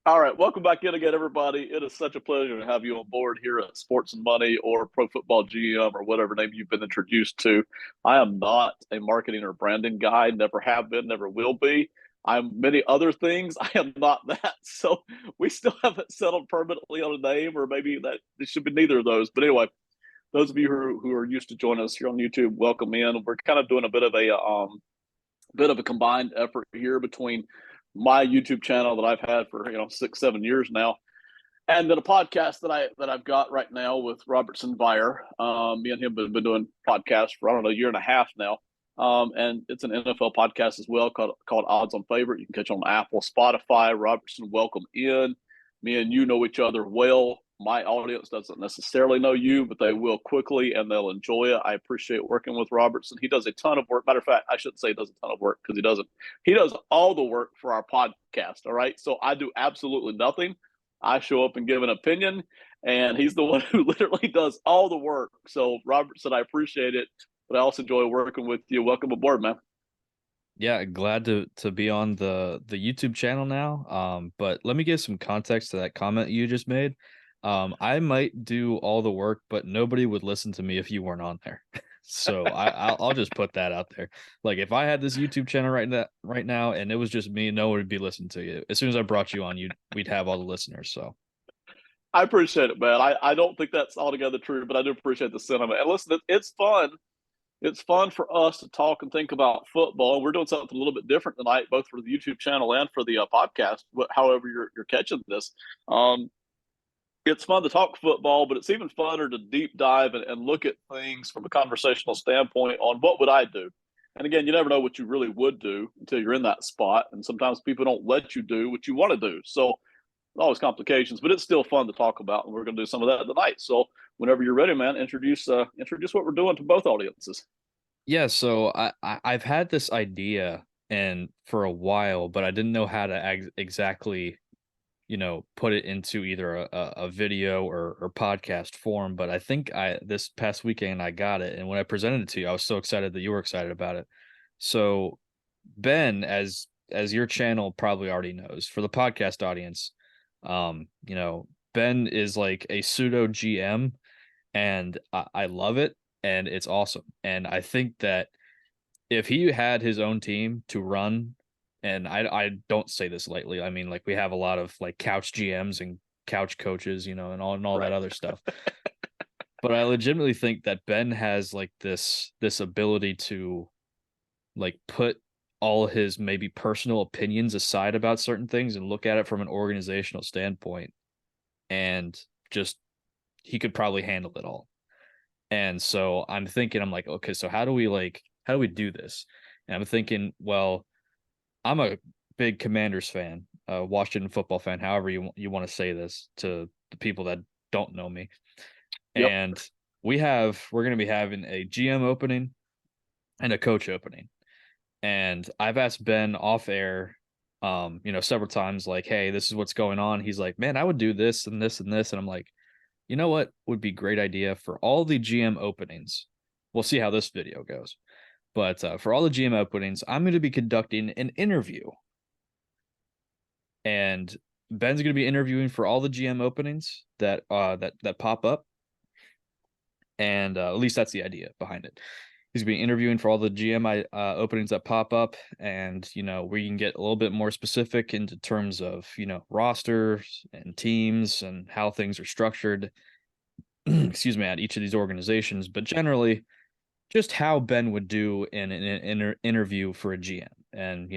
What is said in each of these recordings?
All right, welcome back in again, everybody. It is such a pleasure to have you on board here at Sports and Money or Pro Football GM or whatever name you've been introduced to. I am not a marketing or branding guy, never have been, never will be. I'm many other things. I am not that. So we still haven't settled permanently on a name, or maybe that it should be neither of those. But anyway, those of you who are used to join us here on YouTube, welcome in. We're kind of doing a bit of a combined effort here between my YouTube channel that I've had for 6-7 years now, and then a podcast that I've got right now with Robertson Viar. Me and him have been doing podcasts for I don't know a year and a half now, and it's an NFL podcast as well called Odds on Favorite. You can catch it on Apple, Spotify. Robertson, welcome in. Me and you know each other well. My audience doesn't necessarily know you, but they will quickly and they'll enjoy it. I appreciate working with Robertson. He does a ton of work. Matter of fact, I shouldn't say he does a ton of work because he doesn't. He does all the work for our podcast. All right. So I do absolutely nothing. I show up and give an opinion, and he's the one who literally does all the work. So Robertson, I appreciate it, but I also enjoy working with you. Welcome aboard, man. Yeah, glad to be on the YouTube channel now. But let me give some context to that comment you just made. I might do all the work, but nobody would listen to me if you weren't on there. So I'll just put that out there. Like if I had this YouTube channel right now and it was just me, no one would be listening to you. As soon as I brought you on, we'd have all the listeners. So I appreciate it, man. I don't think that's altogether true, but I do appreciate the sentiment. And listen, it's fun. It's fun for us to talk and think about football. We're doing something a little bit different tonight, both for the YouTube channel and for the podcast. However, you're catching this. Um, it's fun to talk football, but it's even funner to deep dive and look at things from a conversational standpoint on what would I do. And again, you never know what you really would do until you're in that spot. And sometimes people don't let you do what you want to do. So always complications, but it's still fun to talk about, and we're going to do some of that tonight. So whenever you're ready, man, introduce what we're doing to both audiences. yeah, so I've had this idea and for a while, but I didn't know how to exactly put it into either a video or podcast form. But I think this past weekend I got it. And when I presented it to you, I was so excited that you were excited about it. So Ben, as your channel probably already knows, for the podcast audience, Ben is like a pseudo GM, and I love it and it's awesome. And I think that if he had his own team to run, and I don't say this lightly, I mean, like, we have a lot of like couch GMs and couch coaches, and all that Right. other stuff. But I legitimately think that Ben has like this ability to like put all his maybe personal opinions aside about certain things and look at it from an organizational standpoint, and just he could probably handle it all. And so I'm like, okay, so how do we do this? And I'm thinking, well, I'm a big Commanders fan, Washington football fan, however you want to say this to the people that don't know me. Yep. And we're going to be having a GM opening and a coach opening. And I've asked Ben off air, several times, like, hey, this is what's going on. He's like, man, I would do this and this and this. And I'm like, you know what would be great idea for all the GM openings? We'll see how this video goes. But for all the GM openings, I'm going to be conducting an interview. And Ben's going to be interviewing for all the GM openings that pop up. And at least that's the idea behind it. He's going to be interviewing for all the GM openings that pop up. And, we can get a little bit more specific into terms of, rosters and teams and how things are structured, excuse me, at each of these organizations. But generally, just how Ben would do in an interview for a GM. And,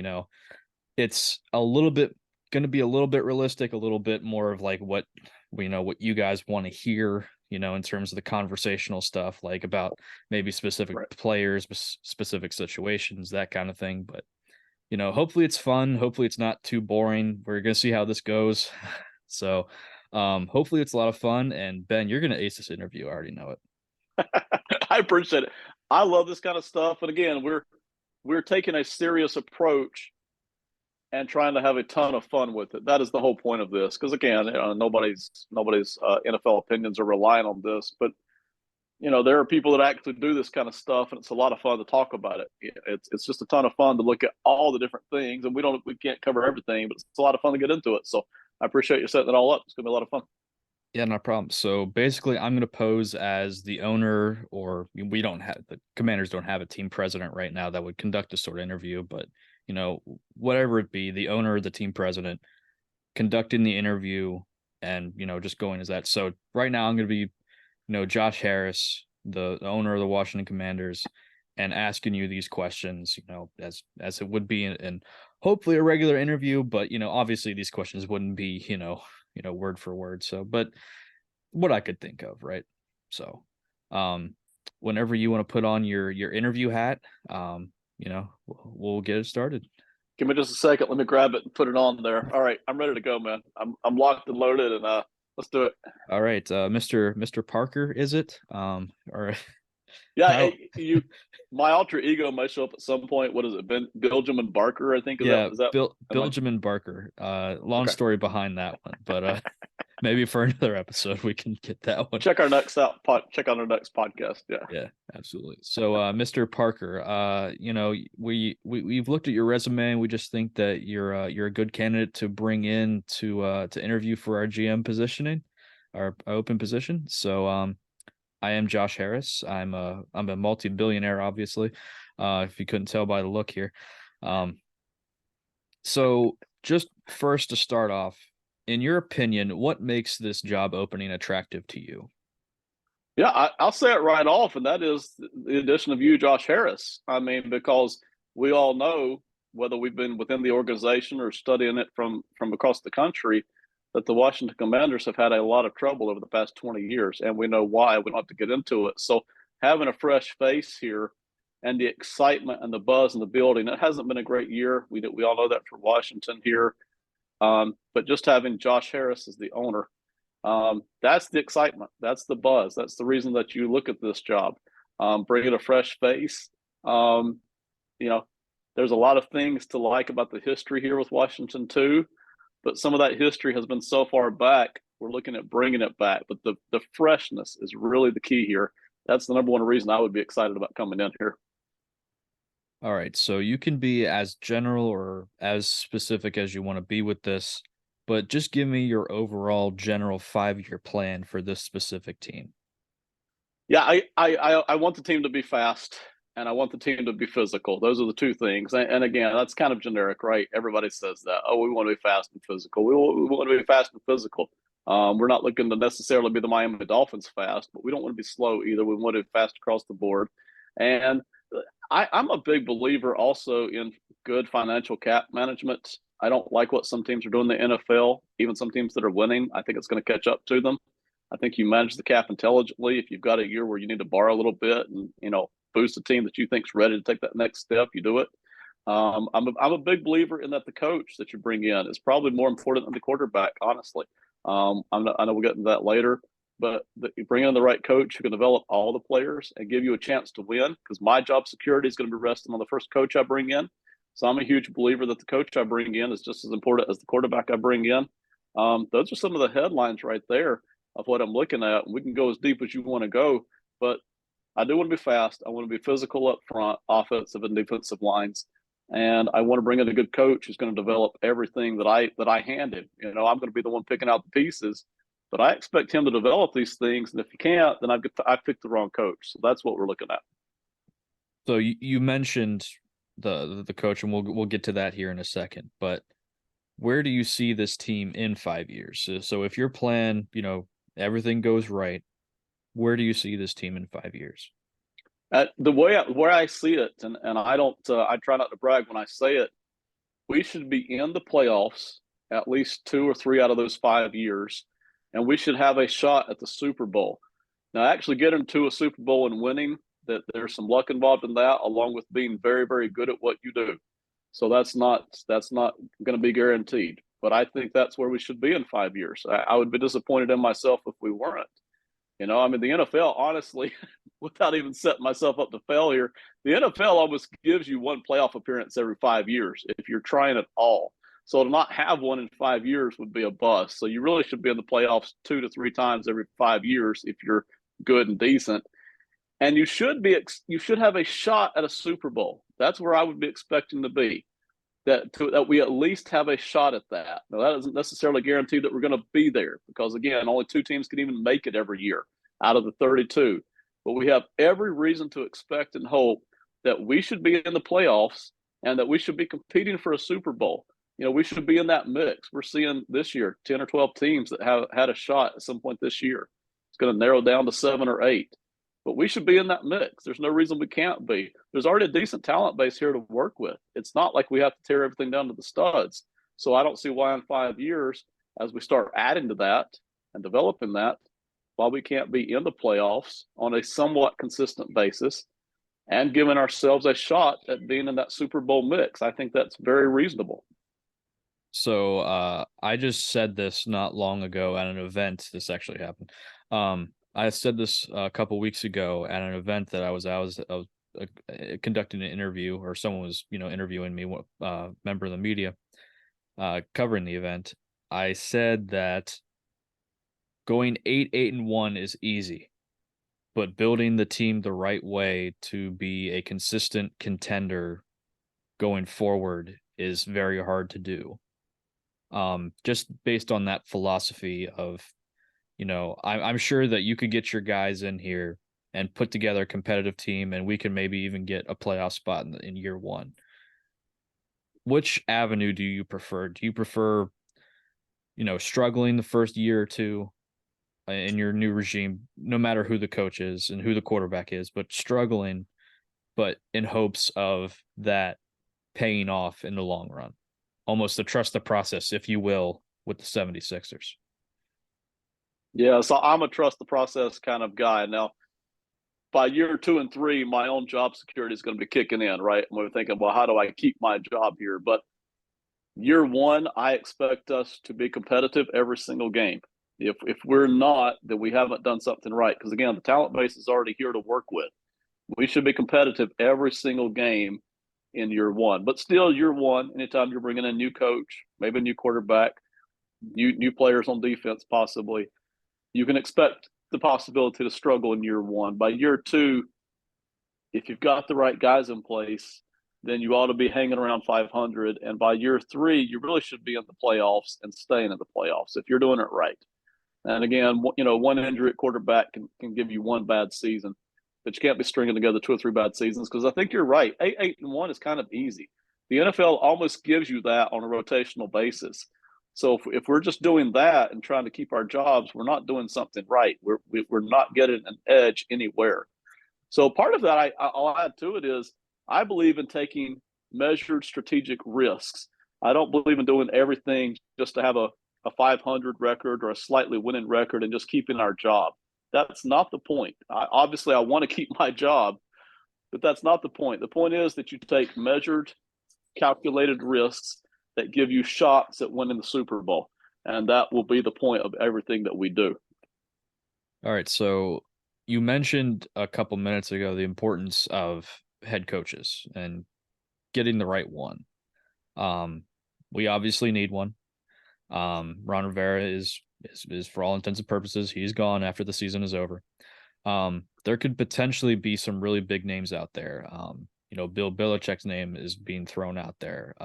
it's a little bit going to be a little bit realistic, a little bit more of like what what you guys want to hear, in terms of the conversational stuff, like about maybe specific Right. players, specific situations, that kind of thing. But, hopefully it's fun. Hopefully it's not too boring. We're going to see how this goes. So, hopefully it's a lot of fun. And Ben, you're going to ace this interview. I already know it. I appreciate it. I love this kind of stuff. And again, we're taking a serious approach and trying to have a ton of fun with it. That is the whole point of this. Because again, nobody's NFL opinions are relying on this, but there are people that actually do this kind of stuff, and it's a lot of fun to talk about it. It's just a ton of fun to look at all the different things, and we can't cover everything, but it's a lot of fun to get into it. So I appreciate you setting it all up. It's going to be a lot of fun. Yeah, no problem. So basically, I'm going to pose as the owner, or we don't have the Commanders don't have a team president right now that would conduct this sort of interview, but whatever it be, the owner or the team president conducting the interview and just going as that. So right now, I'm going to be Josh Harris, the owner of the Washington Commanders, and asking you these questions, as it would be in hopefully a regular interview, but obviously these questions wouldn't be, word for word. So, but what I could think of, right? So, whenever you want to put on your interview hat, we'll get it started. Give me just a second. Let me grab it and put it on there. All right, I'm ready to go, man. I'm locked and loaded, and let's do it. All right, Mr. Parker, is it? Or yeah, my alter ego might show up at some point. What is it? Belgium and Barker, I think. Is that Belgium and Barker. Long story behind that one, but maybe for another episode we can get that one. Check our next check on our next podcast. Yeah, absolutely. So, Mr. Parker, we've looked at your resume and we just think that you're a good candidate to bring in to interview for our GM positioning, our open position. So, I am Josh Harris. I'm a multi-billionaire, obviously, if you couldn't tell by the look here. So just first to start off, in your opinion, what makes this job opening attractive to you? Yeah, I'll say it right off, and that is the addition of you, Josh Harris. I mean, because we all know, whether we've been within the organization or studying it from across the country, that the Washington Commanders have had a lot of trouble over the past 20 years, and we know why. We don't have to get into it. So having a fresh face here and the excitement and the buzz in the building, it hasn't been a great year. We all know that for Washington here. But just having Josh Harris as the owner, that's the excitement. That's the buzz. That's the reason that you look at this job. Bringing a fresh face. There's a lot of things to like about the history here with Washington too. But some of that history has been so far back, we're looking at bringing it back. But the freshness is really the key here. That's the number one reason I would be excited about coming in here. All right. So you can be as general or as specific as you want to be with this, but just give me your overall general 5-year plan for this specific team. Yeah, I want the team to be fast. And I want the team to be physical. Those are the two things. And again, that's kind of generic, right? Everybody says that. Oh, we want to be fast and physical. We want to be fast and physical. We're not looking to necessarily be the Miami Dolphins fast, but we don't want to be slow either. We want to be fast across the board. And I'm a big believer also in good financial cap management. I don't like what some teams are doing in the NFL, even some teams that are winning. I think it's going to catch up to them. I think you manage the cap intelligently. If you've got a year where you need to borrow a little bit and, boost a team that you think is ready to take that next step, you do it. I'm a big believer in that the coach that you bring in is probably more important than the quarterback, honestly. I know we'll get into that later, but you bring in the right coach who can develop all the players and give you a chance to win, because my job security is going to be resting on the first coach I bring in. So I'm a huge believer that the coach I bring in is just as important as the quarterback I bring in. Those are some of the headlines right there of what I'm looking at. We can go as deep as you want to go, but I do want to be fast. I want to be physical up front, offensive and defensive lines. And I want to bring in a good coach who's going to develop everything that I hand him. I'm going to be the one picking out the pieces, but I expect him to develop these things. And if he can't, then I picked the wrong coach. So that's what we're looking at. So you mentioned the coach, and we'll get to that here in a second. But where do you see this team in 5 years? So if your plan, everything goes right, where do you see this team in 5 years? The way where I see it, and I don't, I try not to brag when I say it, we should be in the playoffs at least 2 or 3 out of those 5 years, and we should have a shot at the Super Bowl. Now, actually getting to a Super Bowl and winning, that there's some luck involved in that, along with being very, very good at what you do. So that's not going to be guaranteed. But I think that's where we should be in 5 years. I would be disappointed in myself if we weren't. The NFL, honestly, without even setting myself up to fail here, the NFL almost gives you one playoff appearance every 5 years if you're trying at all. So to not have one in 5 years would be a bust. So you really should be in the playoffs 2 to 3 times every 5 years if you're good and decent. And you should have a shot at a Super Bowl. That's where I would be expecting to be. that we at least have a shot at that. Now, that doesn't necessarily guarantee that we're going to be there because, again, only 2 teams can even make it every year out of the 32. But we have every reason to expect and hope that we should be in the playoffs and that we should be competing for a Super Bowl. We should be in that mix. We're seeing this year 10 or 12 teams that have had a shot at some point this year. It's going to narrow down to 7 or 8. But we should be in that mix. There's no reason we can't be. There's already a decent talent base here to work with. It's not like we have to tear everything down to the studs. So I don't see why in 5 years, as we start adding to that and developing that, why we can't be in the playoffs on a somewhat consistent basis and giving ourselves a shot at being in that Super Bowl mix. I think that's very reasonable. So I just said this not long ago at an event. This actually happened. I said this a couple weeks ago at an event that I was conducting an interview, or someone was, interviewing me, member of the media, covering the event. I said that going 8-1 is easy, but building the team the right way to be a consistent contender going forward is very hard to do. Just based on that philosophy of, I'm sure that you could get your guys in here and put together a competitive team, and we can maybe even get a playoff spot in year 1. Which avenue do you prefer? Do you prefer, struggling the first year or 2 in your new regime, no matter who the coach is and who the quarterback is, but struggling, but in hopes of that paying off in the long run? Almost to trust the process, if you will, with the 76ers. Yeah, so I'm a trust the process kind of guy. Now, by year 2 and 3, my own job security is going to be kicking in, right? And we're thinking, well, how do I keep my job here? But year 1, I expect us to be competitive every single game. If we're not, then we haven't done something right. Because, again, the talent base is already here to work with. We should be competitive every single game in year 1. But still, year 1, anytime you're bringing in a new coach, maybe a new quarterback, new players on defense possibly, you can expect the possibility to struggle in year 1. By year 2, if you've got the right guys in place, then you ought to be hanging around 500. And by year 3, you really should be in the playoffs and staying in the playoffs if you're doing it right. And again, one injury at quarterback can give you one bad season, but you can't be stringing together 2 or 3 bad seasons, because I think you're right. 8-1 is kind of easy. The NFL almost gives you that on a rotational basis. So if we're just doing that and trying to keep our jobs, we're not doing something right. We're not getting an edge anywhere. So part of that I'll add to it is I believe in taking measured strategic risks. I don't believe in doing everything just to have a 500 record or a slightly winning record and just keeping our job. That's not the point. Obviously, I want to keep my job, but that's not the point. The point is that you take measured, calculated risks that give you shots at winning the Super Bowl. And that will be the point of everything that we do. All right. So you mentioned a couple minutes ago the importance of head coaches and getting the right one. We obviously need one. Ron Rivera is for all intents and purposes, he's gone after the season is over. There could potentially be some really big names out there. Bill Belichick's name is being thrown out there.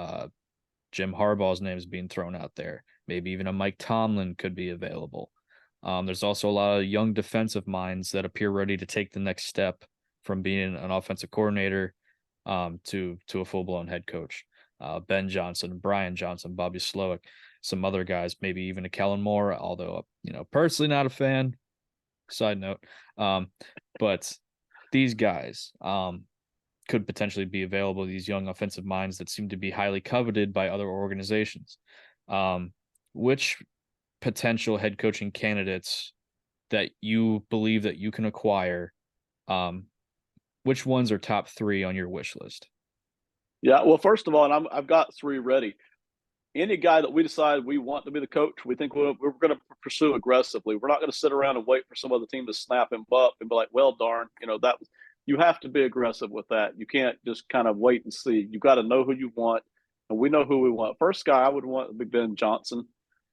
Jim Harbaugh's name is being thrown out there. Maybe even a Mike Tomlin could be available. There's also a lot of young defensive minds that appear ready to take the next step from being an offensive coordinator to a full-blown head coach. Ben Johnson, Brian Johnson, Bobby Slowick, some other guys, maybe even a Kellen Moore, although, personally not a fan, side note. But these guys could potentially be available, these young offensive minds that seem to be highly coveted by other organizations. Which potential head coaching candidates that you believe that you can acquire, which ones are top 3 on your wish list? Yeah, well, first of all, and I've got 3 ready. Any guy that we decide we want to be the coach, we think we're going to pursue aggressively. We're not going to sit around and wait for some other team to snap him up and be like, well, darn, that you have to be aggressive with that. You can't just kind of wait and see. You got to know who you want, and we know who we want. First guy I would want would be Ben Johnson,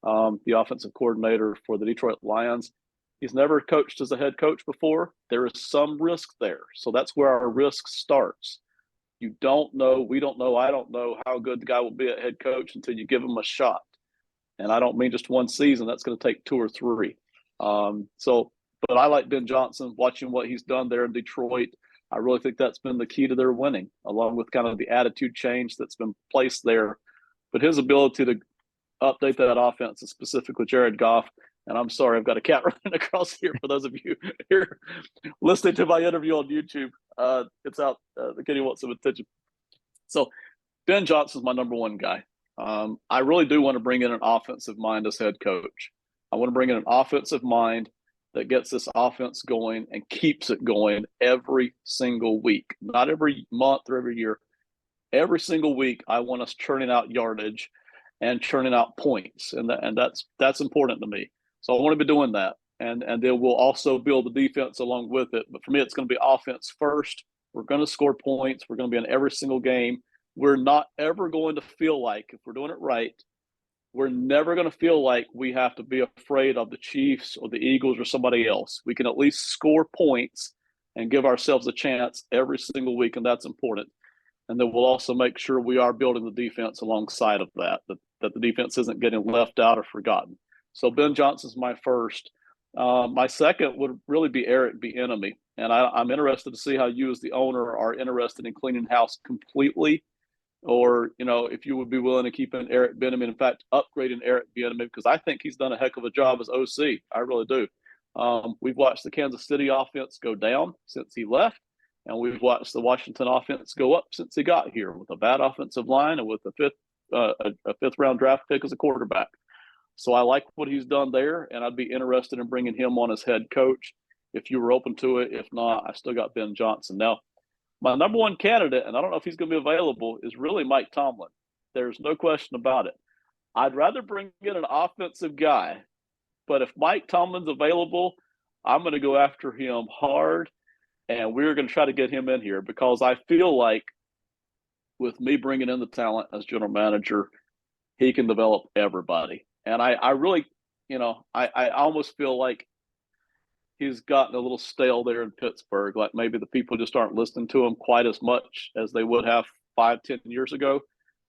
the offensive coordinator for the Detroit Lions. He's never coached as a head coach before. There is some risk there, so that's where our risk starts. You don't know, we don't know, I don't know how good the guy will be at head coach until you give him a shot. And I don't mean just one season. That's going to take 2 or 3. But I like Ben Johnson, watching what he's done there in Detroit. I really think that's been the key to their winning, along with kind of the attitude change that's been placed there. But his ability to update that offense, and specifically Jared Goff. And I'm sorry, I've got a cat running across here for those of you here listening to my interview on YouTube. It's out. The kitty wants some attention. So Ben Johnson's my number one guy. I really do want to bring in an offensive mind as head coach. I want to bring in an offensive mind that gets this offense going and keeps it going every single week, not every month or every year. Every single week, I want us churning out yardage and churning out points, and that's important to me. So I want to be doing that, and then we'll also build the defense along with it. But for me, it's going to be offense first. We're going to score points. We're going to be in every single game. We're not ever going to feel like, if we're doing it right, we're never going to feel like we have to be afraid of the Chiefs or the Eagles or somebody else. We can at least score points and give ourselves a chance every single week, and that's important. And then we'll also make sure we are building the defense alongside of that the defense isn't getting left out or forgotten. So Ben Johnson's my first. My second would really be Eric Bieniemy. And I'm interested to see how you as the owner are interested in cleaning house completely, or, if you would be willing to keep in Eric Bieniemy, in fact, upgrading Eric Bieniemy, because I think he's done a heck of a job as OC. I really do. We've watched the Kansas City offense go down since he left. And we've watched the Washington offense go up since he got here, with a bad offensive line and with a fifth round draft pick as a quarterback. So I like what he's done there, and I'd be interested in bringing him on as head coach if you were open to it. If not, I still got Ben Johnson. Now, my number one candidate, and I don't know if he's going to be available, is really Mike Tomlin. There's no question about it. I'd rather bring in an offensive guy, but if Mike Tomlin's available, I'm going to go after him hard. And we're going to try to get him in here, because I feel like with me bringing in the talent as general manager, he can develop everybody. And I really, I almost feel like he's gotten a little stale there in Pittsburgh. Like maybe the people just aren't listening to him quite as much as they would have 5-10 years ago.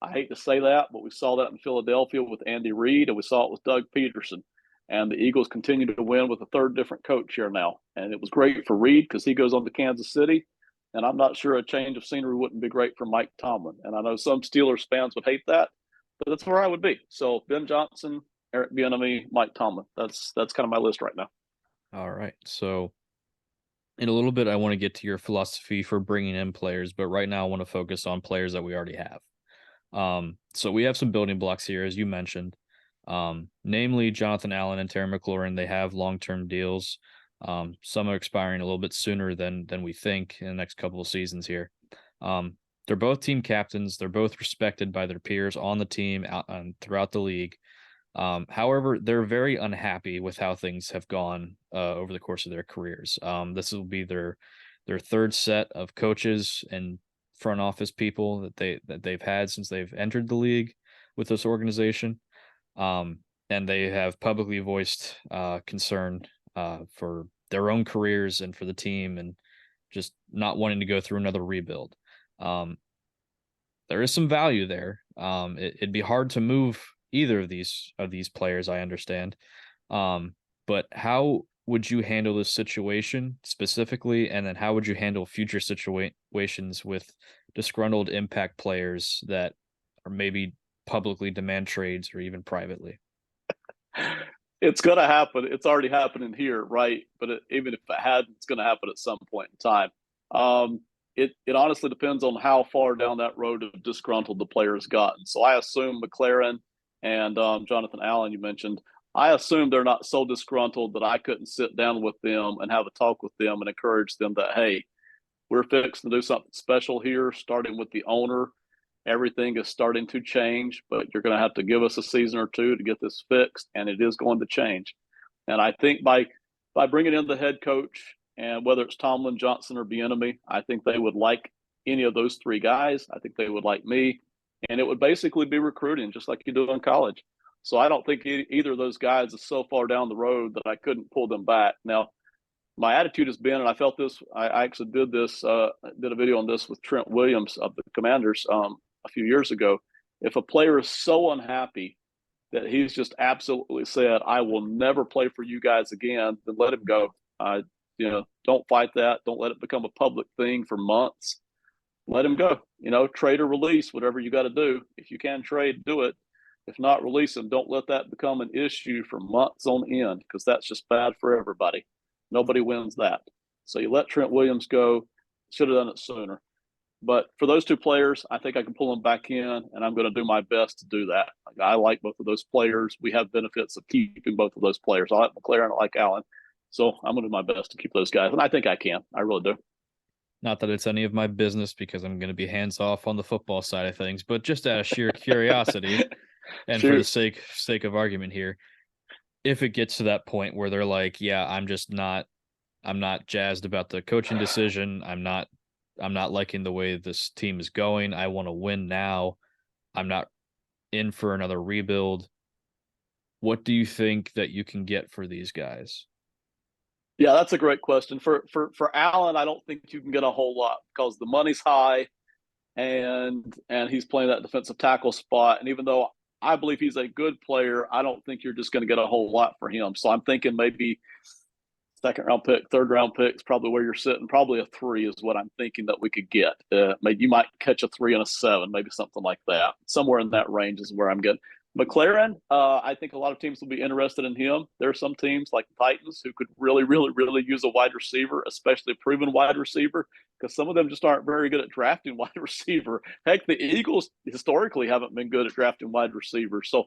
I hate to say that, but we saw that in Philadelphia with Andy Reid, and we saw it with Doug Peterson. And the Eagles continue to win with a third different coach here now. And it was great for Reid because he goes on to Kansas City. And I'm not sure a change of scenery wouldn't be great for Mike Tomlin. And I know some Steelers fans would hate that, but that's where I would be. So Ben Johnson, Eric Bieniemy, Mike Tomlin. That's kind of my list right now. All right. So in a little bit, I want to get to your philosophy for bringing in players, but right now I want to focus on players that we already have. So we have some building blocks here, as you mentioned. Namely Jonathan Allen and Terry McLaurin. They have long-term deals. Some are expiring a little bit sooner than we think in the next couple of seasons here. They're both team captains. They're both respected by their peers on the team throughout the league. However, they're very unhappy with how things have gone over the course of their careers. This will be their third set of coaches and front office people that they've had since they've entered the league with this organization. And they have publicly voiced concern for their own careers and for the team, and just not wanting to go through another rebuild. There is some value there. It'd be hard to move either of these players, I understand. But how would you handle this situation specifically, and then how would you handle future situations with disgruntled impact players that are maybe publicly demand trades or even privately? It's going to happen. It's already happening here, right? But even if it hadn't, it's going to happen at some point in time. It honestly depends on how far down that road of disgruntled the player has gotten. So I assume McLaurin and Jonathan Allen, you mentioned, I assume they're not so disgruntled that I couldn't sit down with them and have a talk with them and encourage them that, hey, we're fixing to do something special here, starting with the owner. Everything is starting to change, but you're going to have to give us a season or two to get this fixed, and it is going to change. And I think by bringing in the head coach, and whether it's Tomlin, Johnson, or Bieniemy, I think they would like any of those three guys. I think they would like me, and it would basically be recruiting just like you do in college. So I don't think either of those guys is so far down the road that I couldn't pull them back. Now, my attitude has been, and I felt this. I actually did a video on this with Trent Williams of the Commanders a few years ago. If a player is so unhappy that he's just absolutely said, "I will never play for you guys again," then let him go. Don't fight that. Don't let it become a public thing for months. Let him go. Trade or release, whatever you got to do. If you can trade, do it. If not, release him. Don't let that become an issue for months on end, because that's just bad for everybody. Nobody wins that. So you let Trent Williams go. Should have done it sooner. But for those two players, I think I can pull them back in, and I'm going to do my best to do that. I like both of those players. We have benefits of keeping both of those players. I like McLaren, I like Allen. So I'm going to do my best to keep those guys, and I think I can. I really do. Not that it's any of my business, because I'm going to be hands off on the football side of things, but just out of sheer curiosity and for the sake of argument here, if it gets to that point where they're like, yeah, I'm not jazzed about the coaching decision. I'm not liking the way this team is going. I want to win now. I'm not in for another rebuild. What do you think that you can get for these guys? Yeah, that's a great question. For Allen, I don't think you can get a whole lot because the money's high, and he's playing that defensive tackle spot. And even though I believe he's a good player, I don't think you're just going to get a whole lot for him. So I'm thinking maybe second round pick, third round pick is probably where you're sitting. Probably a 3 is what I'm thinking that we could get. Maybe you might catch a 3 and a 7, maybe something like that. Somewhere in that range is where I'm getting. McLaren, I think a lot of teams will be interested in him. There are some teams like the Titans who could really, really, really use a wide receiver, especially a proven wide receiver, because some of them just aren't very good at drafting wide receiver. Heck, the Eagles historically haven't been good at drafting wide receivers. So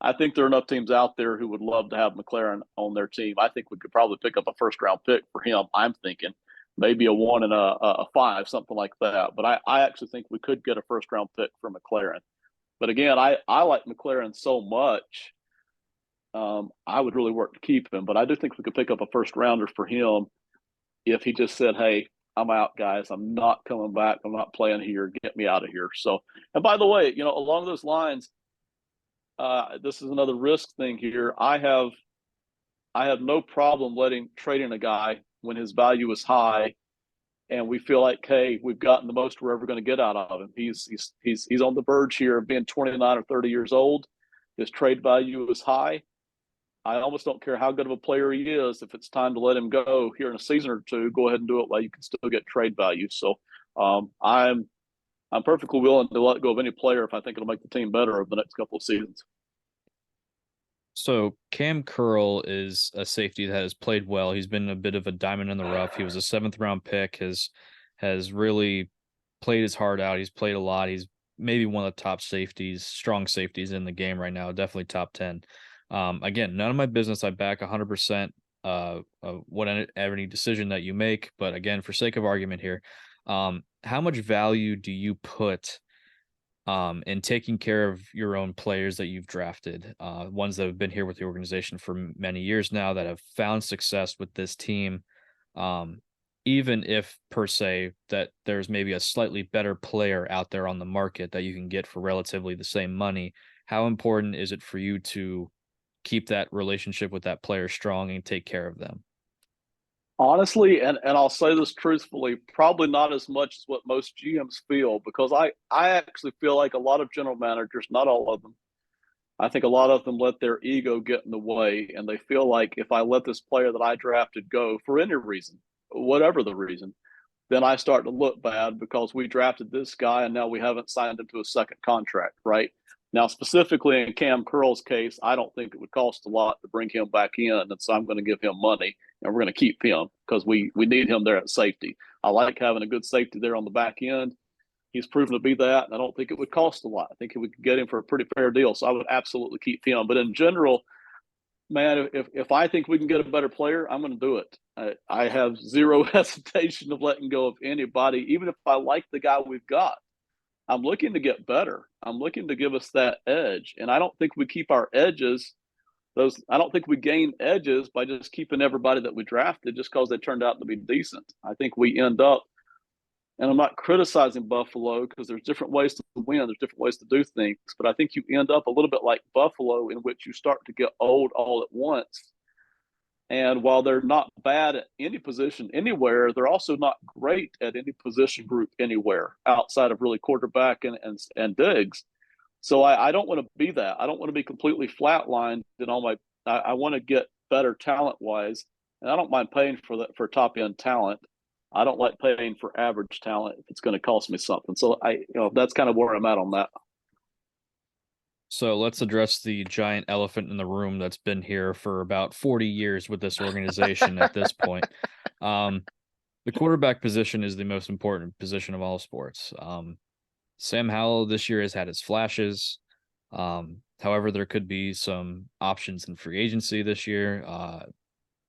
I think there are enough teams out there who would love to have McLaren on their team. I think we could probably pick up a first-round pick for him. I'm thinking maybe a 1 and a 5, something like that. But I actually think we could get a first-round pick for McLaren. But again, I like McLaren so much, I would really work to keep him. But I do think we could pick up a first-rounder for him if he just said, "Hey, I'm out, guys. I'm not coming back. I'm not playing here. Get me out of here." So, and by the way, along those lines, this is another risk thing here. I have no problem trading a guy when his value is high, and we feel like, hey, we've gotten the most we're ever going to get out of him. He's on the verge here of being 29 or 30 years old. His trade value is high. I almost don't care how good of a player he is. If it's time to let him go here in a season or two, go ahead and do it while you can still get trade value. So I'm perfectly willing to let go of any player if I think it'll make the team better over the next couple of seasons. So Cam Curl is a safety that has played well. He's been a bit of a diamond in the rough. He was a 7th round pick, has really played his heart out. He's played a lot. He's maybe one of the top safeties, strong safeties in the game right now, definitely top 10. Again, none of my business. I back 100% any decision that you make. But again, for sake of argument here, how much value do you put and taking care of your own players that you've drafted, ones that have been here with the organization for many years now, that have found success with this team, even if per se that there's maybe a slightly better player out there on the market that you can get for relatively the same money? How important is it for you to keep that relationship with that player strong and take care of them? Honestly, and I'll say this truthfully, probably not as much as what most GMs feel, because I actually feel like a lot of general managers, not all of them, I think a lot of them let their ego get in the way, and they feel like if I let this player that I drafted go for any reason, whatever the reason, then I start to look bad because we drafted this guy and now we haven't signed him to a second contract, right? Now, specifically in Cam Curl's case, I don't think it would cost a lot to bring him back in, and so I'm going to give him money, and we're going to keep him because we need him there at safety. I like having a good safety there on the back end. He's proven to be that, and I don't think it would cost a lot. I think we could get him for a pretty fair deal, so I would absolutely keep him. But in general, man, if I think we can get a better player, I'm going to do it. I have zero hesitation of letting go of anybody, even if I like the guy we've got. I'm looking to get better. I'm looking to give us that edge. And I don't think we keep our edges. I don't think we gain edges by just keeping everybody that we drafted just because they turned out to be decent. I think we end up, and I'm not criticizing Buffalo because there's different ways to win, there's different ways to do things, but I think you end up a little bit like Buffalo, in which you start to get old all at once. And while they're not bad at any position anywhere, they're also not great at any position group anywhere outside of really quarterback and Diggs. So I don't want to be that. I don't want to be completely flatlined in all my. I want to get better talent wise, and I don't mind paying for that for top end talent. I don't like paying for average talent if it's going to cost me something. So that's kind of where I'm at on that. So let's address the giant elephant in the room that's been here for about 40 years with this organization at this point. The quarterback position is the most important position of all sports. Sam Howell this year has had his flashes. However, there could be some options in free agency this year.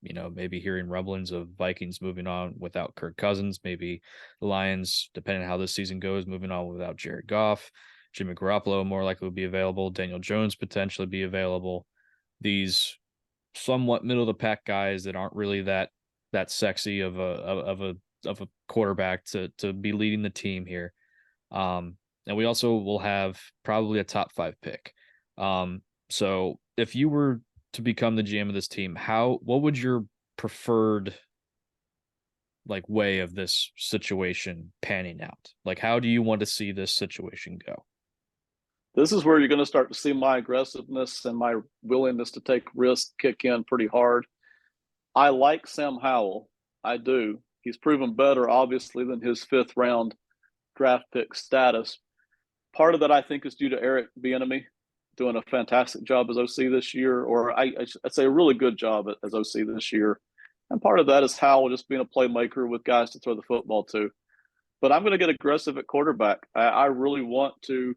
Maybe hearing rumblings of Vikings moving on without Kirk Cousins, maybe the Lions, depending on how this season goes, moving on without Jared Goff. Jimmy Garoppolo more likely will be available. Daniel Jones potentially be available. These somewhat middle of the pack guys that aren't really that sexy of a quarterback to be leading the team here. And we also will have probably a top 5 pick. So if you were to become the GM of this team, what would your preferred way of this situation panning out? How do you want to see this situation go? This is where you're going to start to see my aggressiveness and my willingness to take risks kick in pretty hard. I like Sam Howell. I do. He's proven better, obviously, than his 5th round draft pick status. Part of that, I think, is due to Eric Bieniemy doing a fantastic job as OC this year, or I'd say a really good job as OC this year. And part of that is Howell just being a playmaker with guys to throw the football to. But I'm going to get aggressive at quarterback. I really want to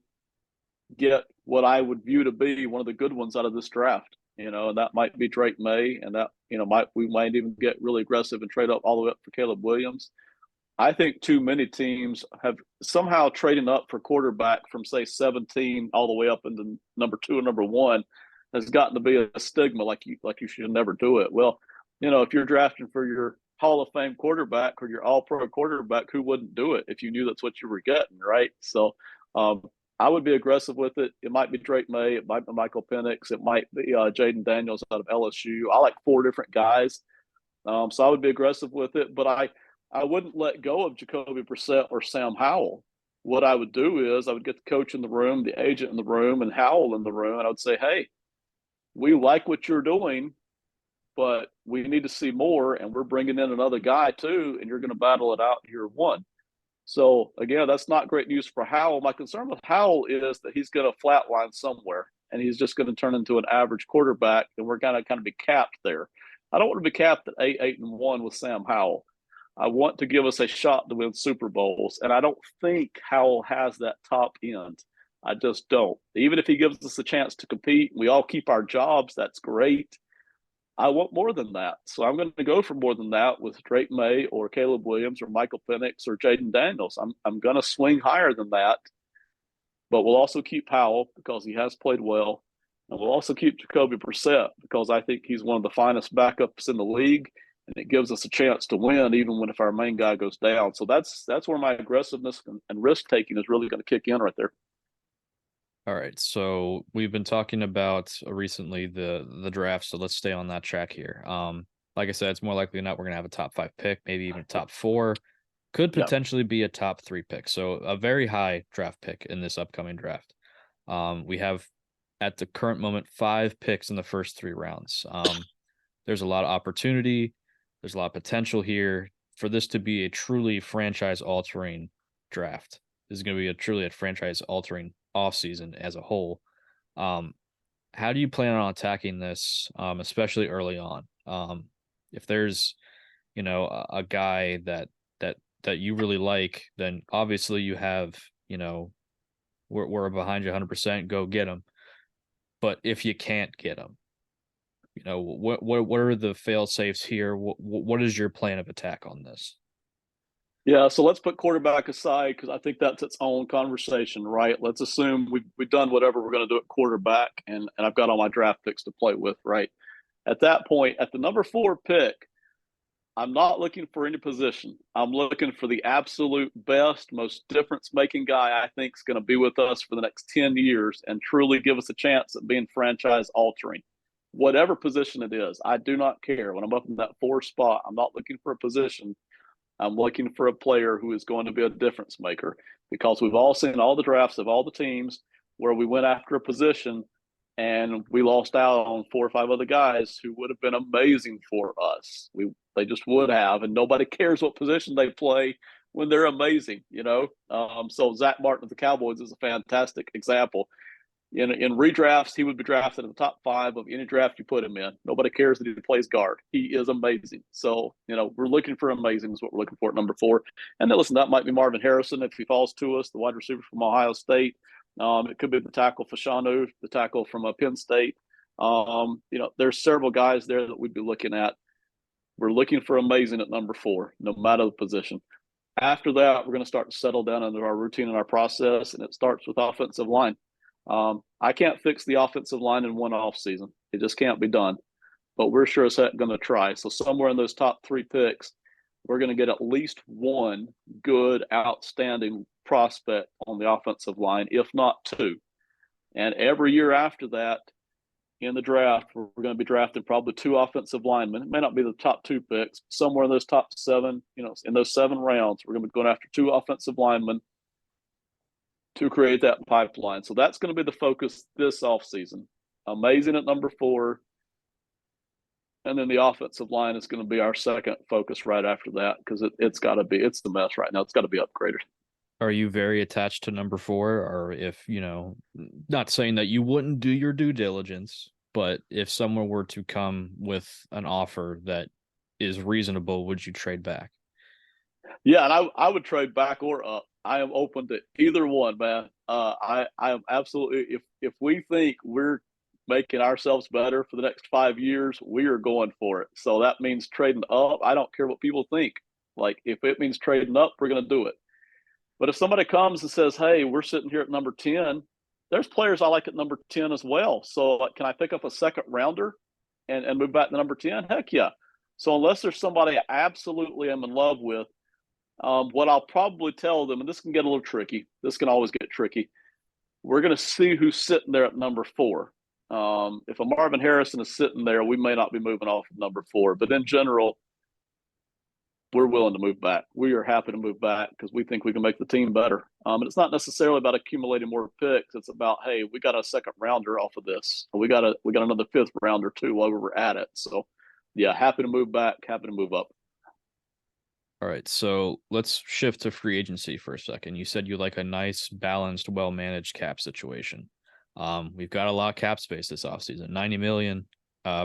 get what I would view to be one of the good ones out of this draft. And that might be Drake May, and that we might even get really aggressive and trade up all the way up for Caleb Williams. I think too many teams have somehow trading up for quarterback from say 17 all the way up into number 2 and number 1 has gotten to be a stigma, like you should never do it. Well, if you're drafting for your Hall of Fame quarterback or your All Pro quarterback, who wouldn't do it if you knew that's what you were getting, right? So I would be aggressive with it. It might be Drake May. It might be Michael Penix. It might be Jaden Daniels out of LSU. I like 4 different guys. So I would be aggressive with it. But I wouldn't let go of Jacoby Brissett or Sam Howell. What I would do is I would get the coach in the room, the agent in the room, and Howell in the room. And I would say, hey, we like what you're doing, but we need to see more. And we're bringing in another guy too. And you're going to battle it out year 1. So, again, that's not great news for Howell. My concern with Howell is that he's going to flatline somewhere, and he's just going to turn into an average quarterback, and we're going to kind of be capped there. I don't want to be capped at 8-1 with Sam Howell. I want to give us a shot to win Super Bowls, and I don't think Howell has that top end. I just don't. Even if he gives us a chance to compete, we all keep our jobs, that's great. I want more than that. So I'm going to go for more than that with Drake May or Caleb Williams or Michael Penix or Jaden Daniels. I'm going to swing higher than that, but we'll also keep Howell because he has played well. And we'll also keep Jacoby Brissett because I think he's one of the finest backups in the league, and it gives us a chance to win even if our main guy goes down. So that's where my aggressiveness and risk-taking is really going to kick in right there. All right, so we've been talking about recently the draft, so let's stay on that track here. Like I said, it's more likely than not we're gonna have a top 5 pick, maybe even top 4, could potentially be a top 3 pick. So a very high draft pick in this upcoming draft. We have at the current moment 5 picks in the first 3 rounds. There's a lot of opportunity, there's a lot of potential here for this to be a truly franchise-altering draft. This is going to be truly a franchise-altering offseason as a whole. How do you plan on attacking this, especially early on? If there's, a guy that you really like, then obviously you have, we're behind you 100%. Go get him. But if you can't get him, what are the fail safes here? What is your plan of attack on this? Yeah, so let's put quarterback aside because I think that's its own conversation, right? Let's assume we've done whatever we're going to do at quarterback, and I've got all my draft picks to play with, right? At that point, at the number 4 pick, I'm not looking for any position. I'm looking for the absolute best, most difference-making guy I think is going to be with us for the next 10 years and truly give us a chance at being franchise-altering. whatever position it is. I do not care. When I'm up in that 4 spot, I'm not looking for a position. I'm looking for a player who is going to be a difference maker, because we've all seen all the drafts of all the teams where we went after a position and we lost out on 4 or 5 other guys who would have been amazing for us. They just would have, and nobody cares what position they play when they're amazing, you know. So Zach Martin of the Cowboys is a fantastic example. In redrafts, he would be drafted in the top 5 of any draft you put him in. Nobody cares that he plays guard. He is amazing. So, you know, we're looking for amazing is what we're looking for at number 4. And then listen, that might be Marvin Harrison if he falls to us, the wide receiver from Ohio State. It could be the tackle Fashanu, the tackle from Penn State. You know, there's several guys there that we'd be looking at. We're looking for amazing at number 4, no matter the position. After that, we're going to start to settle down into our routine and our process, and it starts with offensive line. I can't fix the offensive line in one off season. It just can't be done. But we're sure as heck going to try. So somewhere in those top 3 picks, we're going to get at least one good, outstanding prospect on the offensive line, if not 2. And every year after that, in the draft, we're going to be drafting probably 2 offensive linemen. It may not be the top 2 picks. Somewhere in those top 7, you know, in those 7 rounds, we're going to be going after 2 offensive linemen to create that pipeline. So that's going to be the focus this offseason. Amazing at number 4. And then the offensive line is going to be our second focus right after that, because it's got to be, it's the mess right now. It's got to be upgraded. Are you very attached to number 4? Or if, you know, not saying that you wouldn't do your due diligence, but if someone were to come with an offer that is reasonable, would you trade back? Yeah, and I would trade back or up. I am open to either one, man. I am absolutely, if we think we're making ourselves better for the next 5 years, we are going for it. So that means trading up. I don't care what people think. Like, if it means trading up, we're going to do it. But if somebody comes and says, hey, we're sitting here at number 10, there's players I like at number 10 as well. So like, can I pick up a second rounder and move back to number 10? Heck yeah. So unless there's somebody I absolutely am in love with, what I'll probably tell them, and this can get a little tricky, this can always get tricky, we're going to see who's sitting there at number 4. If a Marvin Harrison is sitting there, we may not be moving off of number 4. But in general, we're willing to move back. We are happy to move back because we think we can make the team better. And it's not necessarily about accumulating more picks. It's about, hey, we got a second rounder off of this. We got another 5th rounder too while we're at it. So, yeah, happy to move back, happy to move up. All right, so let's shift to free agency for a second. You said you like a nice, balanced, well-managed cap situation. We've got a lot of cap space this offseason, $90 million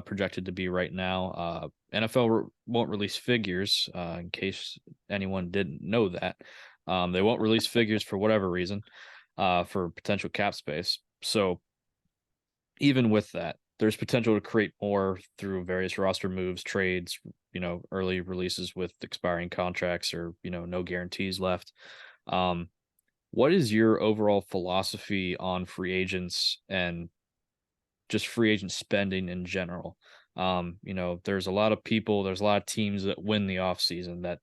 projected to be right now. NFL won't release figures in case anyone didn't know that. They won't release figures for whatever reason for potential cap space. So even with that, there's potential to create more through various roster moves, trades, you know, early releases with expiring contracts or, you know, no guarantees left. What is your overall philosophy on free agents and just free agent spending in general? You know, there's a lot of people, there's a lot of teams that win the offseason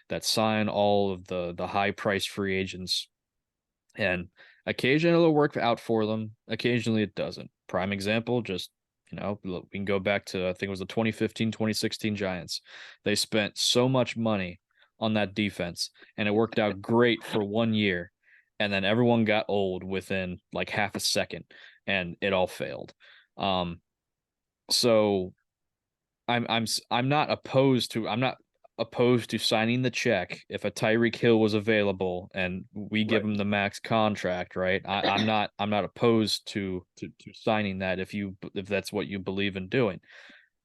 that sign all of the high price free agents, and occasionally it'll work out for them, occasionally it doesn't. Prime example, just, you know, we can go back to, I think it was the 2015-2016 Giants. They spent so much money on that defense and it worked out great for 1 year, and then everyone got old within like half a second and it all failed. So I'm not opposed to signing the check if a Tyreek Hill was available and we give him the max contract, right? I'm not opposed to signing that if that's what you believe in doing.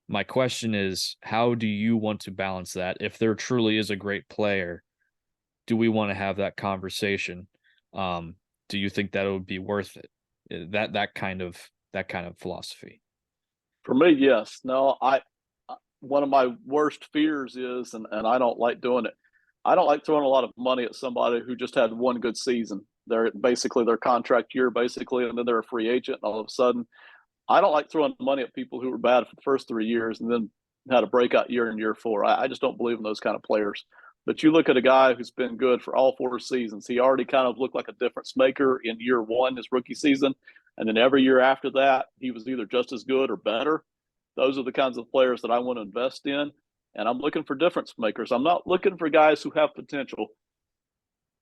My question is, how do you want to balance that? If there truly is a great player, do we want to have that conversation? Do you think that it would be worth it? That kind of philosophy. For me, yes. No, one of my worst fears is, and I don't like doing it, I don't like throwing a lot of money at somebody who just had one good season. They're basically their contract year, basically, and then they're a free agent. And all of a sudden, I don't like throwing money at people who were bad for the first 3 years and then had a breakout year in year 4. I just don't believe in those kind of players. But you look at a guy who's been good for all 4 seasons. He already kind of looked like a difference maker in year 1, his rookie season. And then every year after that, he was either just as good or better. those are the kinds of players that I want to invest in. And I'm looking for difference makers. I'm not looking for guys who have potential.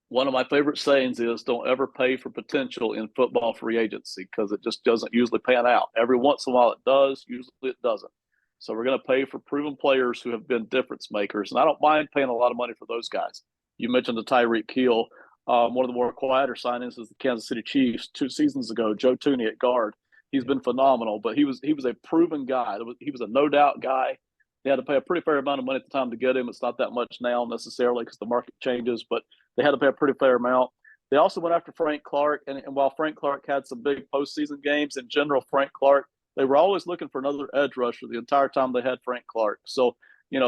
One of my favorite sayings is don't ever pay for potential in football free agency because it just doesn't usually pan out. Every once in a while it does, usually it doesn't. So we're going to pay for proven players who have been difference makers. And I don't mind paying a lot of money for those guys. You mentioned the Tyreek Hill. One of the more quieter signings is the Kansas City Chiefs 2 seasons ago, Joe Tooney at guard. He's been phenomenal, but he was a proven guy. He was a no-doubt guy. They had to pay a pretty fair amount of money at the time to get him. It's not that much now necessarily because the market changes, but they had to pay a pretty fair amount. They also went after Frank Clark, and while Frank Clark had some big postseason games, in general, Frank Clark, they were always looking for another edge rusher the entire time they had Frank Clark. So,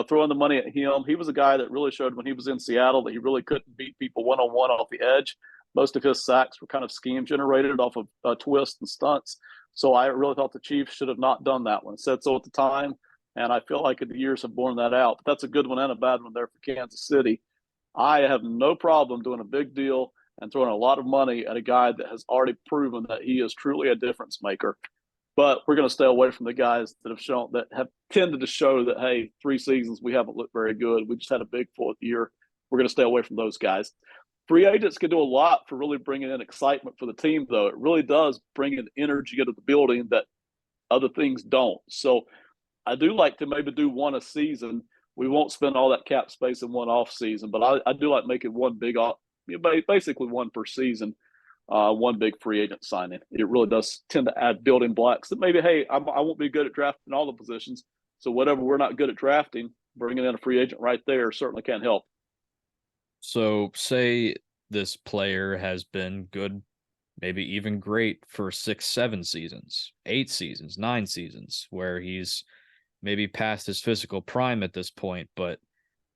throwing the money at him, he was a guy that really showed when he was in Seattle that he really couldn't beat people one-on-one off the edge. Most of his sacks were kind of scheme generated off of twists and stunts. So I really thought the Chiefs should have not done that one. Said so at the time, and I feel like the years have borne that out. But that's a good one and a bad one there for Kansas City. I have no problem doing a big deal and throwing a lot of money at a guy that has already proven that he is truly a difference maker. But we're going to stay away from the guys that have tended to show that, hey, 3 seasons, we haven't looked very good. We just had a big 4th year. We're going to stay away from those guys. Free agents can do a lot for really bringing in excitement for the team, though. It really does bring in energy into the building that other things don't. So I do like to maybe do one a season. We won't spend all that cap space in one off season, but I do like making one big off, basically one per season, one big free agent signing. It really does tend to add building blocks that maybe, hey, I won't be good at drafting all the positions. So whatever we're not good at drafting, bringing in a free agent right there certainly can help. So say this player has been good, maybe even great for 6, 7 seasons, 8 seasons, 9 seasons, where he's maybe past his physical prime at this point, but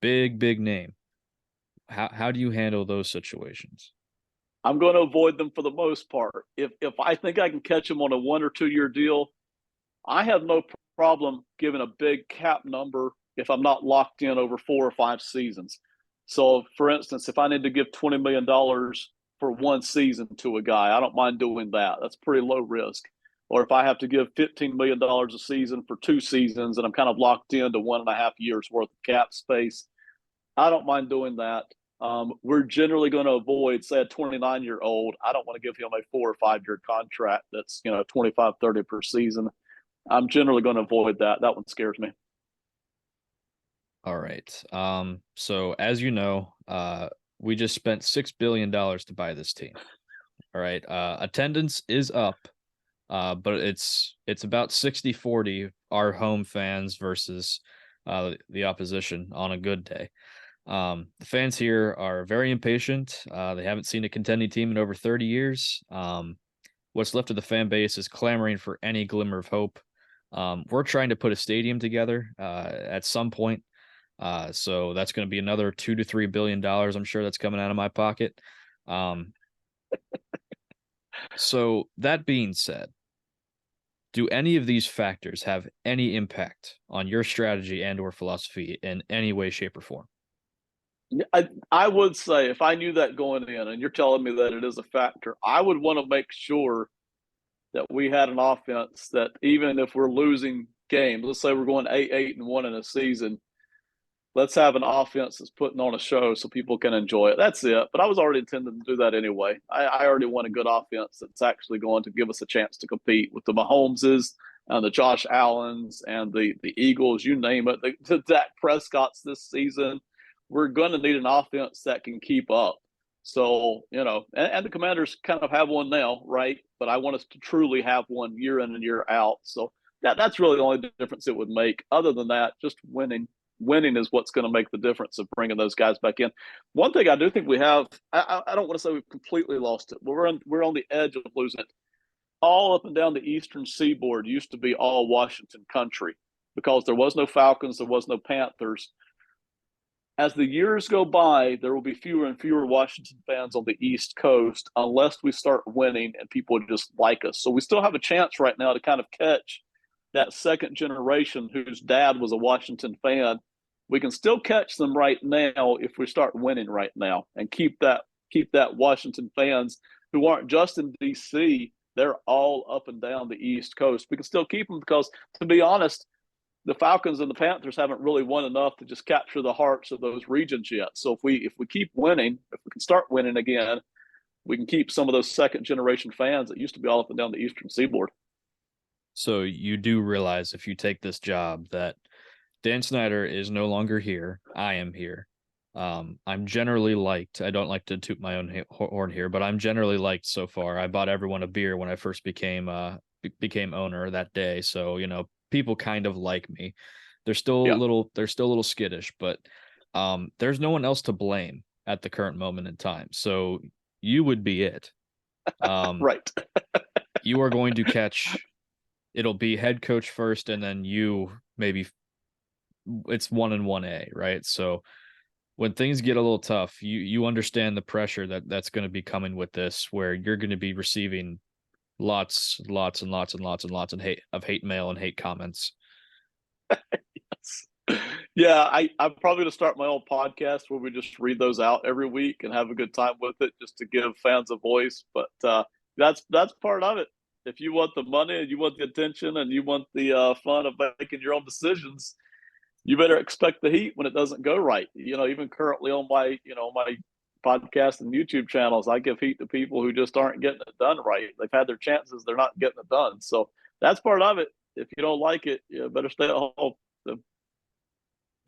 big name. How do you handle those situations? I'm going to avoid them for the most part. If I think I can catch him on a 1 or 2 year deal, I have no problem giving a big cap number if I'm not locked in over 4 or 5 seasons. So, for instance, if I need to give $20 million for 1 season to a guy, I don't mind doing that. That's pretty low risk. Or if I have to give $15 million a season for 2 seasons and I'm kind of locked into 1.5 years worth of cap space, I don't mind doing that. We're generally going to avoid, say, a 29-year-old. I don't want to give him a 4 or 5 year contract that's 25, 30 per season. I'm generally going to avoid that. That one scares me. All right. So as you know, we just spent $6 billion to buy this team. All right. Attendance is up, but it's about 60-40 our home fans versus the opposition on a good day. The fans here are very impatient. They haven't seen a contending team in over 30 years. What's left of the fan base is clamoring for any glimmer of hope. We're trying to put a stadium together at some point. So that's going to be another $2 to $3 billion. I'm sure that's coming out of my pocket. So that being said, do any of these factors have any impact on your strategy and or philosophy in any way, shape, or form? I would say if I knew that going in, and you're telling me that it is a factor, I would want to make sure that we had an offense that even if we're losing games, let's say we're going 8-1 in a season, let's have an offense that's putting on a show so people can enjoy it. That's it. But I was already intending to do that anyway. I already want a good offense that's actually going to give us a chance to compete with the Mahomeses and the Josh Allens and the Eagles, you name it, the Dak Prescotts this season. We're going to need an offense that can keep up. So, and the Commanders kind of have one now, right? But I want us to truly have one year in and year out. So that's really the only difference it would make. Other than that, just winning is what's going to make the difference of bringing those guys back in. One thing I do think we have, I don't want to say we've completely lost it, but we're on the edge of losing it. All up and down the eastern seaboard used to be all Washington country because there was no Falcons, there was no Panthers. As the years go by, there will be fewer and fewer Washington fans on the East Coast unless we start winning and people just like us. So we still have a chance right now to kind of catch that second generation whose dad was a Washington fan. We can still catch them right now if we start winning right now and keep that Washington fans who aren't just in DC. They're all up and down the East Coast. We can still keep them because, to be honest, the Falcons and the Panthers haven't really won enough to just capture the hearts of those regions yet. So if we keep winning, if we can start winning again, we can keep some of those second generation fans that used to be all up and down the Eastern Seaboard. So you do realize if you take this job that Dan Snyder is no longer here. I am here. I'm generally liked. I don't like to toot my own horn here, but I'm generally liked so far. I bought everyone a beer when I first became owner that day. So, you know, people kind of like me. Yeah. They're still a little skittish, but there's no one else to blame at the current moment in time. So you would be it. Right. You are going to catch, it'll be head coach first, and then you maybe it's 1 and 1A, right? So when things get a little tough, you understand the pressure that's going to be coming with this, where you're going to be receiving lots and hate mail and hate comments. Yeah, I'm probably going to start my own podcast where we just read those out every week and have a good time with it, just to give fans a voice. But that's part of it. If you want the money and you want the attention and you want the fun of making your own decisions, you better expect the heat when it doesn't go right. You know, even currently on my podcast and YouTube channels, I give heat to people who just aren't getting it done right. They've had their chances, they're not getting it done. So that's part of it. If you don't like it, you better stay at home. So,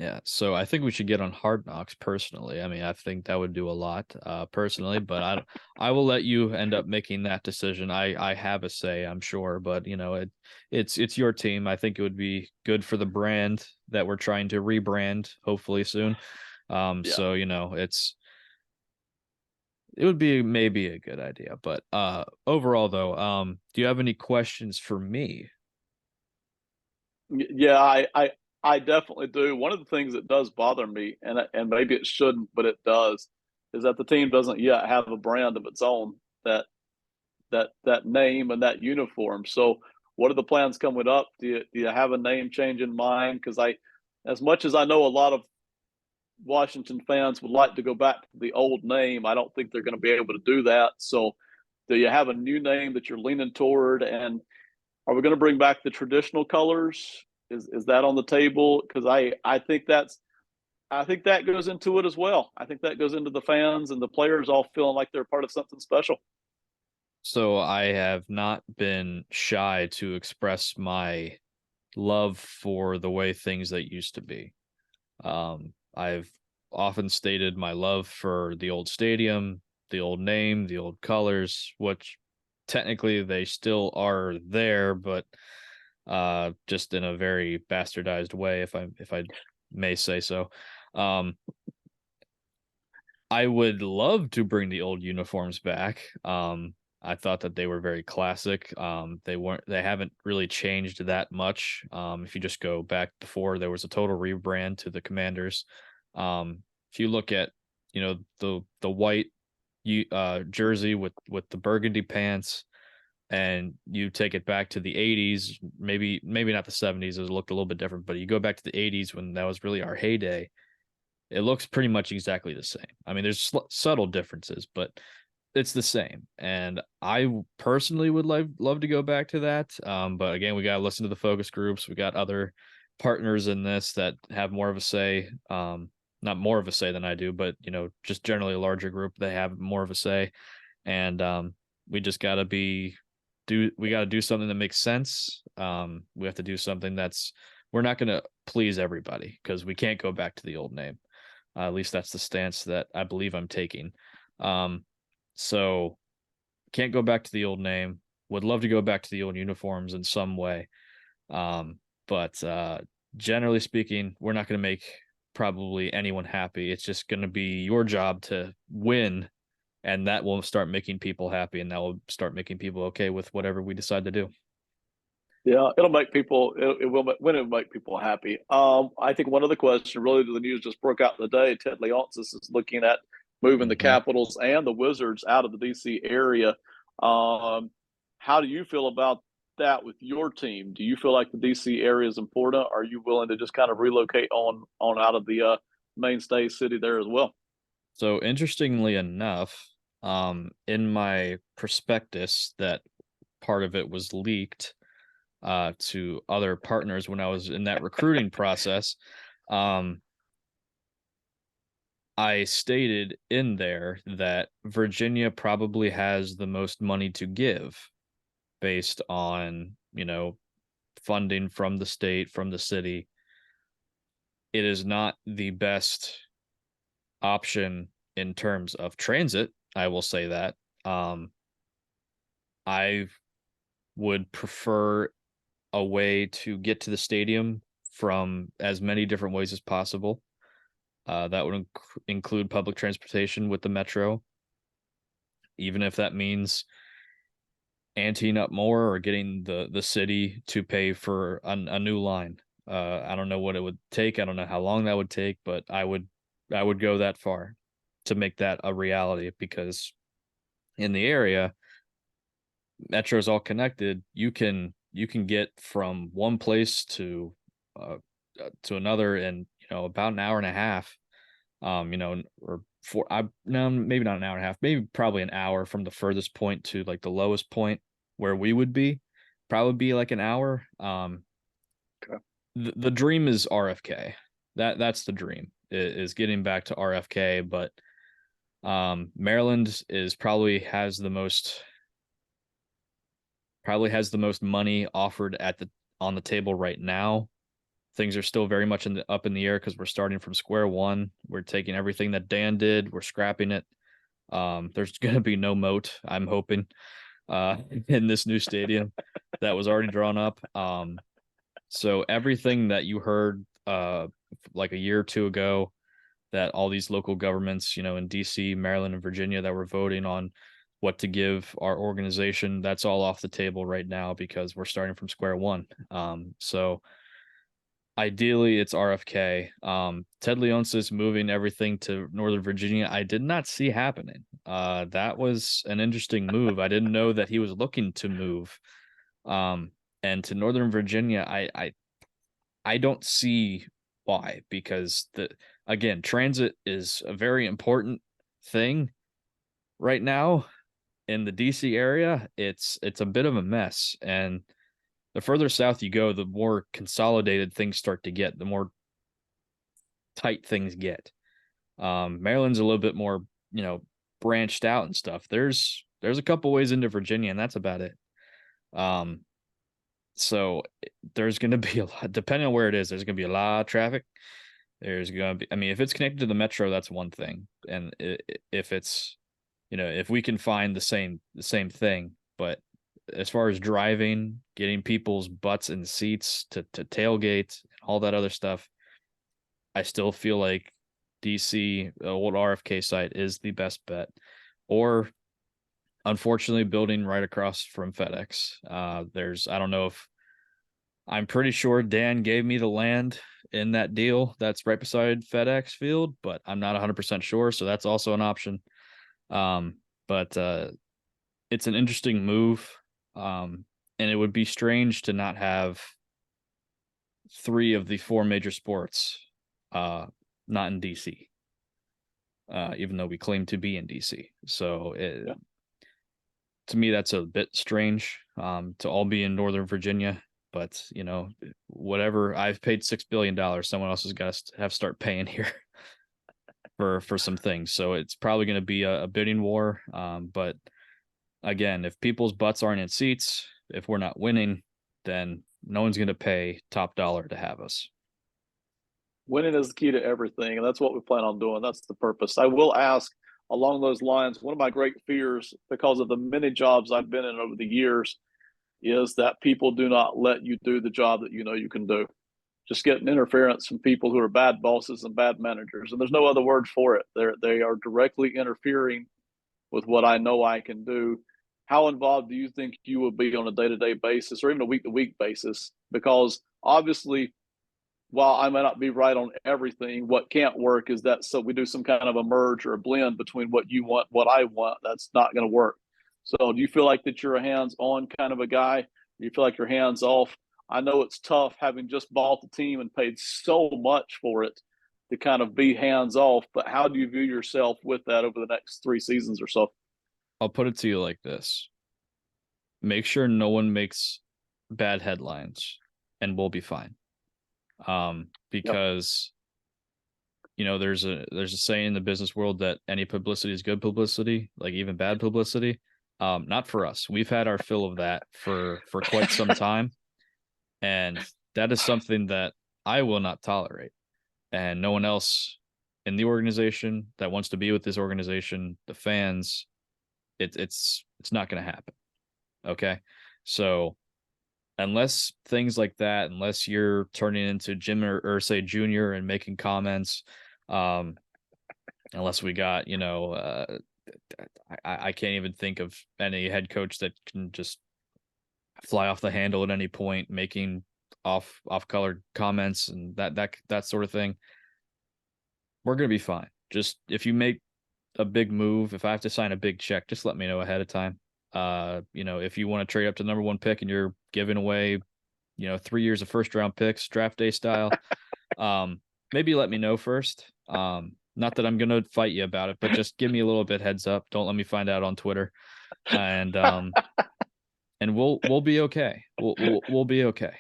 Yeah, so I think we should get on Hard Knocks personally. I mean, I think that would do a lot personally, but I will let you end up making that decision. I have a say, I'm sure, but you know, it's your team. I think it would be good for the brand that we're trying to rebrand hopefully soon. yeah. So you know, it would be maybe a good idea, but overall though, do you have any questions for me? Yeah, I definitely do. One of the things that does bother me, and maybe it shouldn't, but it does, is that the team doesn't yet have a brand of its own, that name and that uniform. So, what are the plans coming up? Do you have a name change in mind? Because as much as I know a lot of Washington fans would like to go back to the old name, I don't think they're going to be able to do that. So, do you have a new name that you're leaning toward? And are we going to bring back the traditional colors? Is that on the table? Because I think that goes into it as well. I think that goes into the fans and the players all feeling like they're part of something special. So I have not been shy to express my love for the way things that used to be. I've often stated my love for the old stadium, the old name, the old colors, which technically they still are there, but just in a very bastardized way, if I may say so. Um, I would love to bring the old uniforms back. I thought that they were very classic. They haven't really changed that much. If you just go back before there was a total rebrand to the Commanders. If you look at, you know, the white jersey with the burgundy pants, and you take it back to the 80s, maybe not the 70s, it looked a little bit different, but you go back to the 80s when that was really our heyday, it looks pretty much exactly the same. I mean, there's subtle differences, but it's the same. And I personally would love to go back to that. But again, we got to listen to the focus groups. We got other partners in this that have more of a say. Not more of a say than I do, but you know, just generally a larger group. They have more of a say, and we just got to we got to do something that makes sense. We have to do something we're not going to please everybody because we can't go back to the old name. At least that's the stance that I believe I'm taking. So can't go back to the old name. Would love to go back to the old uniforms in some way. But generally speaking, we're not going to make probably anyone happy. It's just going to be your job to win, and that will start making people happy, and that will start making people okay with whatever we decide to do. Yeah, it'll make people. It will when it will make people happy. I think one other question, really, the news just broke out today. Ted Leonsis is looking at moving the Mm-hmm. Capitals and the Wizards out of the DC area. How do you feel about that with your team? Do you feel like the DC area is important? Are you willing to just kind of relocate on out of the mainstay city there as well? So interestingly enough, in my prospectus that part of it was leaked, to other partners when I was in that recruiting process. I stated in there that Virginia probably has the most money to give based on, funding from the state, from the city. It is not the best option in terms of transit. I will say that. I would prefer a way to get to the stadium from as many different ways as possible. That would include public transportation with the metro, even if that means anteing up more or getting the city to pay for a new line. I don't know what it would take. I don't know how long that would take, but I would go that far to make that a reality, because in the area, metro is all connected. You can get from one place to another in about an hour and a half. Or no, maybe not an hour and a half, maybe probably an hour from the furthest point to like the lowest point where we would be. Probably be like an hour. Okay. The dream is RFK. That's the dream, is getting back to RFK, but Maryland is probably has the most money offered on the table right now. Things are still very much up in the air because we're starting from square one. We're taking everything that Dan did, we're scrapping it. There's going to be no moat, I'm hoping, in this new stadium that was already drawn up. So everything that you heard like a year or two ago, that all these local governments, in DC, Maryland, and Virginia, that were voting on what to give our organization, that's all off the table right now because we're starting from square one. So ideally, it's RFK. Ted Leonsis moving everything to Northern Virginia, I did not see happening. That was an interesting move. I didn't know that he was looking to move. And to Northern Virginia, I don't see why, because again, transit is a very important thing right now in the DC area. It's a bit of a mess, and the further south you go, the more consolidated things start to get, the more tight things get. Maryland's a little bit more, branched out and stuff. There's a couple ways into Virginia, and that's about it. So there's going to be a lot, depending on where it is, there's going to be a lot of traffic. There's going to be, I mean, if it's connected to the metro, that's one thing. And if it's, if we can find the same thing, but as far as driving, getting people's butts in seats to tailgate, all that other stuff, I still feel like DC, old RFK site, is the best bet. Or unfortunately, building right across from FedEx. I don't know if, I'm pretty sure Dan gave me the land in that deal that's right beside FedEx Field, but I'm not 100% sure. So that's also an option. But it's an interesting move. And it would be strange to not have 3 of the 4 major sports not in DC, even though we claim to be in DC. So to me, that's a bit strange, to all be in Northern Virginia. But, whatever, I've paid $6 billion. Someone else has got to start paying here for some things. So it's probably going to be a bidding war. But again, if people's butts aren't in seats, if we're not winning, then no one's going to pay top dollar to have us. Winning is the key to everything, and that's what we plan on doing. That's the purpose. I will ask along those lines, one of my great fears, because of the many jobs I've been in over the years, is that people do not let you do the job that you can do. Just getting interference from people who are bad bosses and bad managers. And there's no other word for it. They are directly interfering with what I know I can do. How involved do you think you will be on a day-to-day basis or even a week-to-week basis? Because obviously, while I may not be right on everything, what can't work is that so we do some kind of a merge or a blend between what you want, what I want. That's not going to work. So do you feel like that you're a hands-on kind of a guy? Do you feel like you're hands-off? I know it's tough having just bought the team and paid so much for it to kind of be hands-off, but how do you view yourself with that over the next 3 seasons or so? I'll put it to you like this. Make sure no one makes bad headlines, and we'll be fine. Because there's a saying in the business world that any publicity is good publicity, like even bad publicity. Not for us. We've had our fill of that for quite some time, and that is something that I will not tolerate, and no one else in the organization that wants to be with this organization, the fans, it's not going to happen. Okay, so unless things like that, unless you're turning into Jim or say Junior and making comments, unless we got, I can't even think of any head coach that can just fly off the handle at any point, making off colored comments and that sort of thing. We're gonna be fine. Just if you make a big move, if I have to sign a big check, just let me know ahead of time. If you want to trade up to number one pick and you're giving away, 3 years of first round picks, draft day style, maybe let me know first. Not that I'm gonna fight you about it, but just give me a little bit heads up. Don't let me find out on Twitter, and we'll be okay. We'll be okay.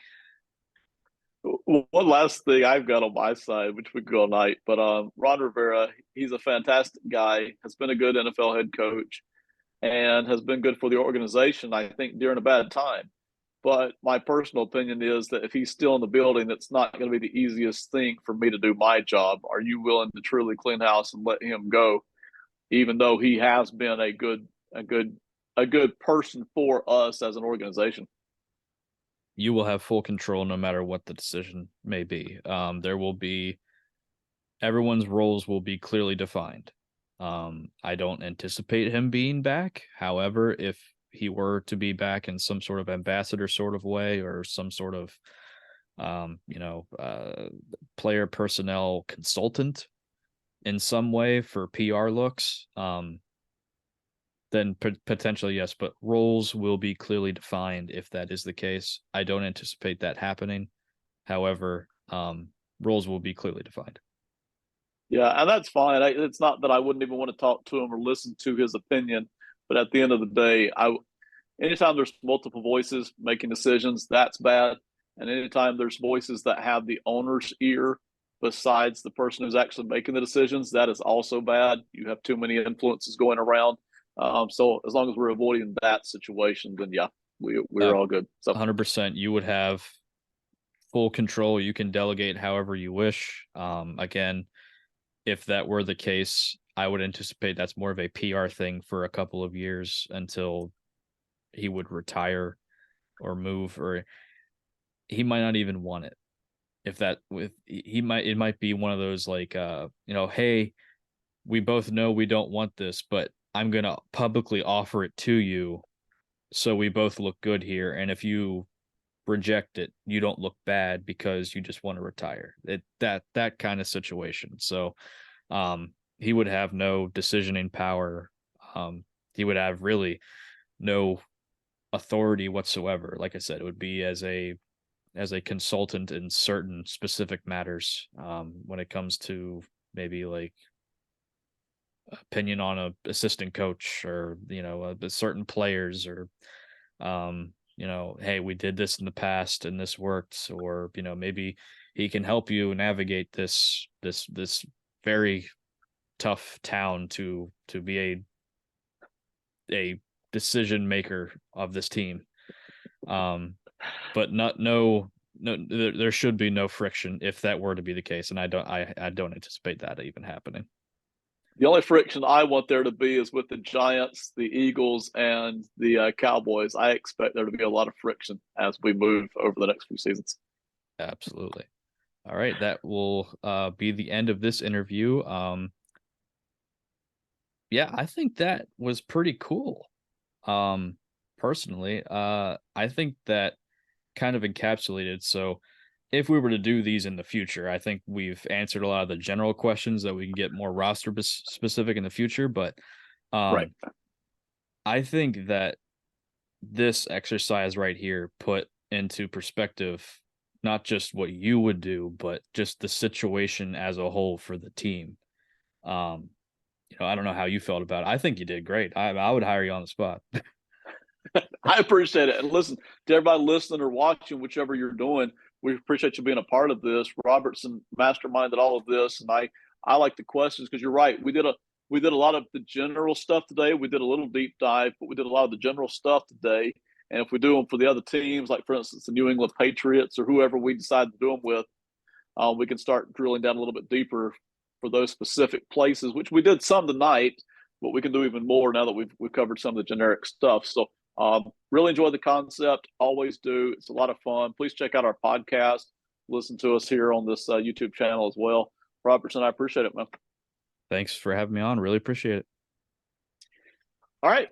One last thing I've got on my side, which would go all night, but Ron Rivera, he's a fantastic guy, has been a good NFL head coach, and has been good for the organization, I think, during a bad time. But my personal opinion is that if he's still in the building, it's not going to be the easiest thing for me to do my job. Are you willing to truly clean house and let him go, even though he has been a good person for us as an organization? You will have full control no matter what the decision may be. There will be everyone's roles will be clearly defined. I don't anticipate him being back. However, if he were to be back in some sort of ambassador sort of way or some sort of player personnel consultant in some way for PR looks, then potentially yes, but roles will be clearly defined if that is the case. I don't anticipate that happening. However, roles will be clearly defined. Yeah, and that's fine. It's not that I wouldn't even want to talk to him or listen to his opinion, but at the end of the day, anytime there's multiple voices making decisions, that's bad. And anytime there's voices that have the owner's ear besides the person who's actually making the decisions, that is also bad. You have too many influences going around. So as long as we're avoiding that situation, then yeah, we're all good. So 100%, you would have full control. You can delegate however you wish. Again, if that were the case, I would anticipate that's more of a PR thing for a couple of years until he would retire or move, or he might not even want it. If that with he might it might be one of those like hey, we both know we don't want this, but I'm gonna publicly offer it to you so we both look good here. And if you reject it, you don't look bad because you just want to retire. That kind of situation. So he would have no decisioning power. He would have really no authority whatsoever. Like I said, it would be as a consultant in certain specific matters, when it comes to maybe like opinion on a assistant coach or certain players, or hey, we did this in the past and this worked, or maybe he can help you navigate this very tough town to be a decision maker of this team. But no, there should be no friction if that were to be the case, and I don't anticipate that even happening. the only friction I want there to be is with the Giants, the Eagles, and the Cowboys. I expect there to be a lot of friction as we move over the next few seasons. Absolutely. All right, that will be the end of this interview. Yeah, I think that was pretty cool. Personally, I think that kind of encapsulated. So if we were to do these in the future, I think we've answered a lot of the general questions that we can get more roster specific in the future. But Right. I think that this exercise right here put into perspective not just what you would do, but just the situation as a whole for the team. I don't know how you felt about it. I think you did great. I would hire you on the spot. I appreciate it. And listen, to everybody listening or watching, whichever you're doing, we appreciate you being a part of this. Robertson masterminded all of this, and I like the questions because you're right. We did a lot of the general stuff today. We did a little deep dive, but we did a lot of the general stuff today. And if we do them for the other teams, like for instance the New England Patriots or whoever we decide to do them with, we can start drilling down a little bit deeper for those specific places, which we did some tonight, but we can do even more now that we've covered some of the generic stuff. So really enjoy the concept. Always do. It's a lot of fun. Please check out our podcast. Listen to us here on this YouTube channel as well. Robertson, I appreciate it, man. Thanks for having me on. Really appreciate it. All right.